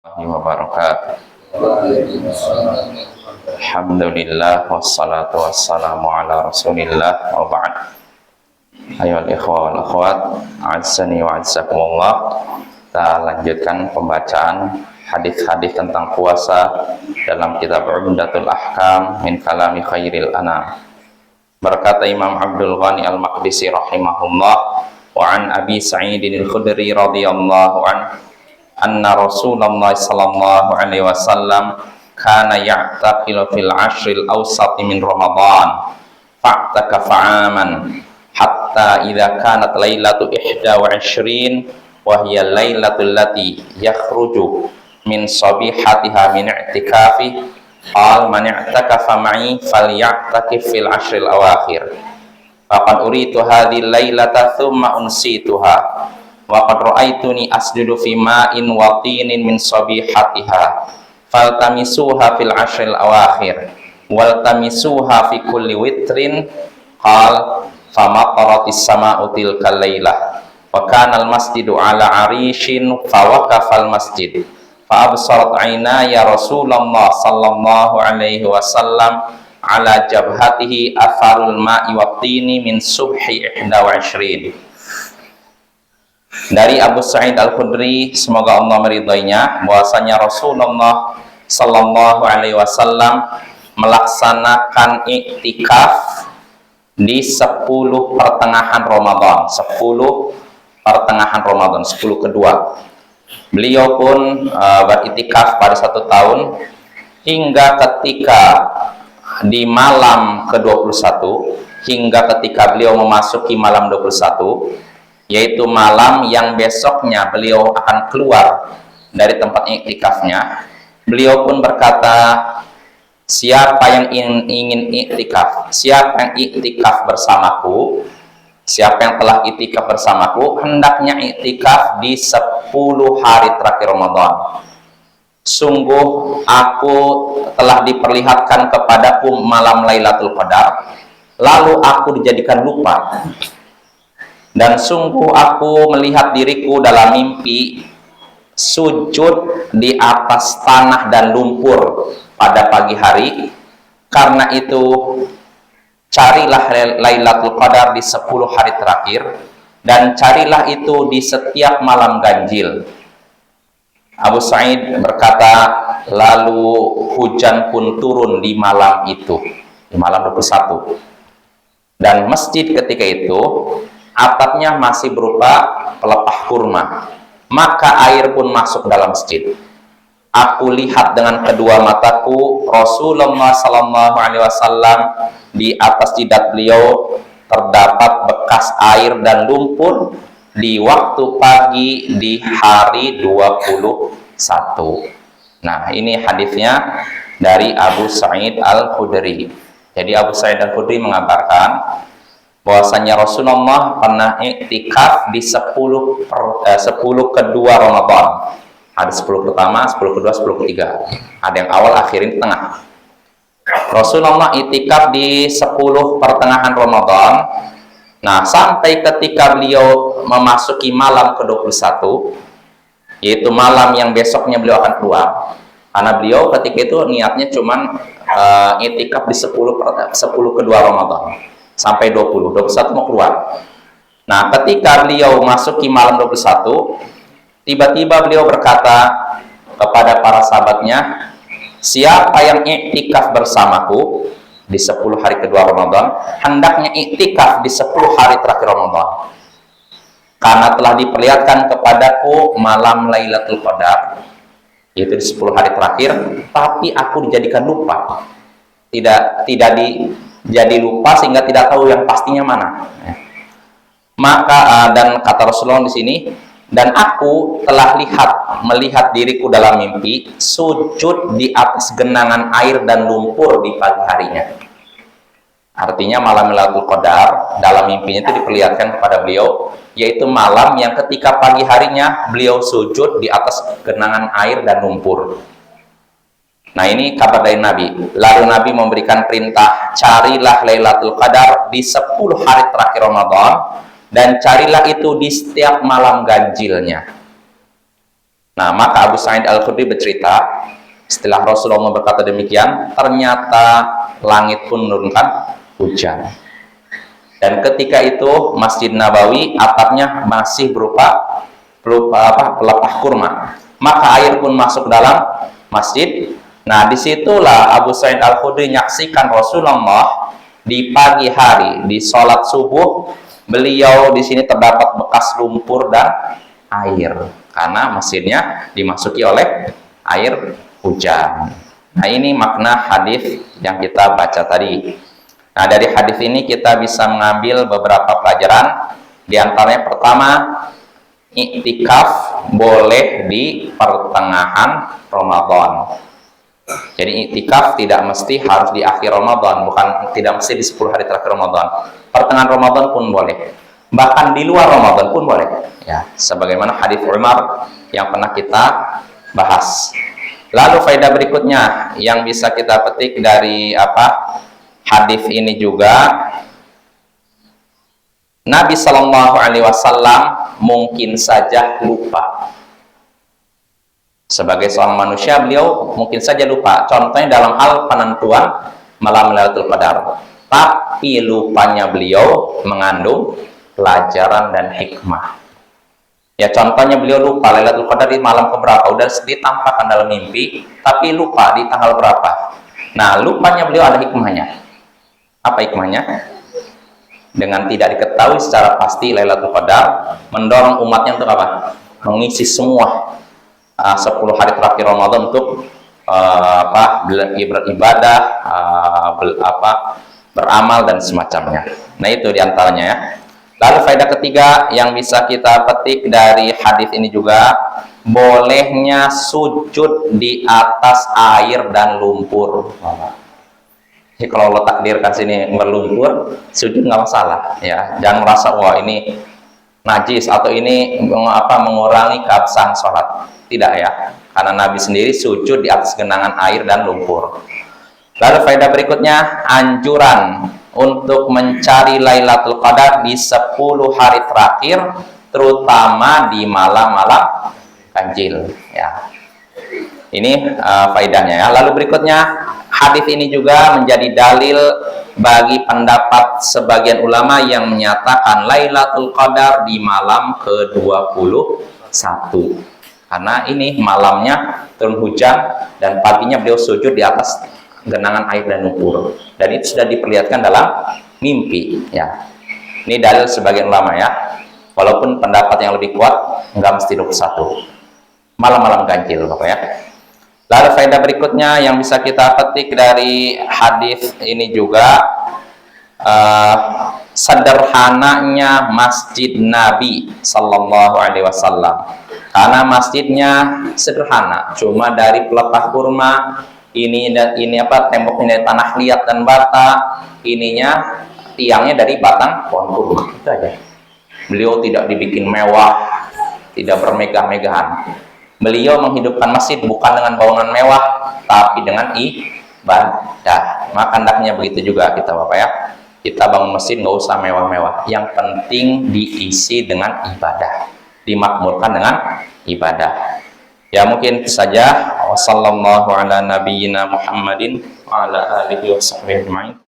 Wabarakatuh. Alhamdulillah wassalatu wassalamu ala Rasulillah wa ba'd. Ayohal ikhwah wal akhwat, a'azzani wa a'azzakumullah. Kita lanjutkan pembacaan hadis-hadis tentang puasa dalam kitab Umdatul Ahkam min kalami khairil anam. Berkata Imam Abdul Ghani Al-Maqdisi rahimahullah, wa an Abi Sa'idin Al-Khudri radhiyallahu anhu anna Rasulullah sallallahu alaihi wasallam kana ya'taqilu fil ashril awsat min Ramadan fa'takafa 'aman hatta idza kanat lailatu 21 wa hiya lailatul lati yakhruju min sabihatiha min i'tikafi qal man i'takafa ma'i falya'takif fil ashril awakhir faqad uritu hadhihi lailata thumma unsituha wa qad ra'aituni asjudu fi ma'in wa tinin min sabihatiha faltamisuha fil ashril awakhir waltamisuha fi kulli witrin qal famaqaratis sama'u tilka lailah wa kana al masjidu ala arishin fa waqafa al masjid fa absarat aynaya Rasulullah sallallahu alaihi wasallam ala jabhatihi atharul ma'i wa tini min subhi 21. Dari Abu Sa'id Al-Khudri, semoga Allah meridhoinya, bahwasanya Rasulullah sallallahu alaihi wasallam melaksanakan iktikaf di 10 pertengahan Ramadan, 10 pertengahan Ramadan, 10 kedua. Beliau pun beriktikaf pada 1 tahun hingga ketika di malam ke-21, hingga ketika beliau memasuki malam 21, yaitu malam yang besoknya beliau akan keluar dari tempat iktikafnya. Beliau pun berkata, siapa yang ingin iktikaf, siapa yang iktikaf bersamaku, siapa yang telah iktikaf bersamaku, hendaknya iktikaf di 10 hari terakhir Ramadan. Sungguh aku telah diperlihatkan kepadaku malam Lailatul Qadar, lalu aku dijadikan lupa. Dan sungguh aku melihat diriku dalam mimpi sujud di atas tanah dan lumpur pada pagi hari. Karena itu carilah Lailatul Qadar di 10 hari terakhir, dan carilah itu di setiap malam ganjil. Abu Sa'id berkata, lalu hujan pun turun di malam itu, di malam 21. Dan masjid ketika itu atapnya masih berupa pelepah kurma, maka air pun masuk dalam masjid. Aku lihat dengan kedua mataku Rasulullah sallallahu alaihi wasallam, di atas jidat beliau terdapat bekas air dan lumpur di waktu pagi di hari 21. Nah, ini hadisnya dari Abu Sa'id Al-Khudri. Jadi Abu Sa'id Al-Khudri mengabarkan bahwasanya Rasulullah pernah iktikaf di 10 kedua Ramadan. Ada 10 pertama, 10 kedua, 10 ketiga. Ada yang awal, akhirin, tengah. Rasulullah iktikaf di 10 pertengahan Ramadan. Nah, sampai ketika beliau memasuki malam ke-21, yaitu malam yang besoknya beliau akan keluar. Karena beliau ketika itu niatnya cuman iktikaf di 10 kedua Ramadan. Sampai 21 mau keluar. Nah, ketika beliau masuki malam 21, tiba-tiba beliau berkata kepada para sahabatnya, siapa yang iktikaf bersamaku di 10 hari kedua Ramadan, hendaknya iktikaf di 10 hari terakhir Ramadan. Karena telah diperlihatkan kepadaku malam Lailatul Qadar, yaitu di 10 hari terakhir, tapi aku dijadikan lupa. Jadi lupa sehingga tidak tahu yang pastinya mana. Maka dan kata Rasulullah di sini, dan aku telah melihat diriku dalam mimpi sujud di atas genangan air dan lumpur di pagi harinya. Artinya malam Lailatul Qadar dalam mimpinya itu diperlihatkan kepada beliau, yaitu malam yang ketika pagi harinya beliau sujud di atas genangan air dan lumpur. Nah, ini kabar dari Nabi. Lalu Nabi memberikan perintah, carilah Lailatul Qadar di 10 hari terakhir Ramadan, dan carilah itu di setiap malam ganjilnya. Nah, maka Abu Sa'id Al-Khudri bercerita, setelah Rasulullah berkata demikian, ternyata langit pun menurunkan hujan. Dan ketika itu Masjid Nabawi atapnya masih berupa pelepah kurma. Maka air pun masuk dalam masjid. Nah, disitulah Abu Sa'id Al-Khudri menyaksikan Rasulullah di pagi hari di sholat subuh. Beliau di sini terdapat bekas lumpur dan air karena masjidnya dimasuki oleh air hujan. Nah, ini makna hadis yang kita baca tadi. Nah, dari hadis ini kita bisa mengambil beberapa pelajaran. Di antaranya pertama, iktikaf boleh di pertengahan Ramadan. Jadi iktikaf tidak mesti harus di akhir Ramadan, tidak mesti di 10 hari terakhir Ramadan. Pertengahan Ramadan pun boleh. Bahkan di luar Ramadan pun boleh. Ya, sebagaimana hadis Umar yang pernah kita bahas. Lalu faedah berikutnya yang bisa kita petik dari hadis ini juga, Nabi Shallallahu Alaihi Wasallam mungkin saja lupa. Sebagai seorang manusia, beliau mungkin saja lupa. Contohnya dalam hal penentuan malam Lailatul Qadar. Tapi lupanya beliau mengandung pelajaran dan hikmah. Ya, contohnya beliau lupa Lailatul Qadar di malam keberapa. Udah ditampakkan dalam mimpi, tapi lupa di tanggal berapa. Nah, lupanya beliau ada hikmahnya. Apa hikmahnya? Dengan tidak diketahui secara pasti Lailatul Qadar, mendorong umatnya untuk apa? Mengisi semua 10 hari terakhir Ramadan untuk beribadah, beramal dan semacamnya. Nah, itu diantaranya ya. Lalu faedah ketiga yang bisa kita petik dari hadis ini juga, bolehnya sujud di atas air dan lumpur. Jadi kalau Allah takdirkan sini berlumpur, sujud nggak masalah ya. Jangan merasa wah ini najis atau ini mengurangi keabsahan sholat. Tidak ya, karena Nabi sendiri sujud di atas genangan air dan lumpur. Lalu faedah berikutnya, anjuran untuk mencari Lailatul Qadar di 10 hari terakhir, terutama di malam-malam ganjil ya. Ini faedahnya ya. Lalu berikutnya, hadis ini juga menjadi dalil bagi pendapat sebagian ulama yang menyatakan Lailatul Qadar di malam ke-21. Karena ini malamnya turun hujan dan paginya beliau sujud di atas genangan air dan lumpur. Dan itu sudah diperlihatkan dalam mimpi ya. Ini dalil sebagian ulama ya. Walaupun pendapat yang lebih kuat enggak mesti 21. Malam-malam ganjil Bapak ya. Lalu faedah berikutnya yang bisa kita petik dari hadis ini juga, sederhananya Masjid Nabi Sallallahu Alaihi Wasallam. Karena masjidnya sederhana, cuma dari pelepah kurma, temboknya dari tanah liat dan bata, tiangnya dari batang pohon kurma. Itu aja. Beliau tidak dibikin mewah, tidak bermegah-megahan. Beliau menghidupkan masjid bukan dengan bangunan mewah, tapi dengan ibadah. Maka hendaknya begitu juga kita Bapak ya. Kita bangun masjid nggak usah mewah-mewah. Yang penting diisi dengan ibadah, dimakmurkan dengan ibadah. Ya, mungkin saja. Wassallallahu ala nabiyyina Muhammadin wa ala alihi wa sahbihi ajma'in.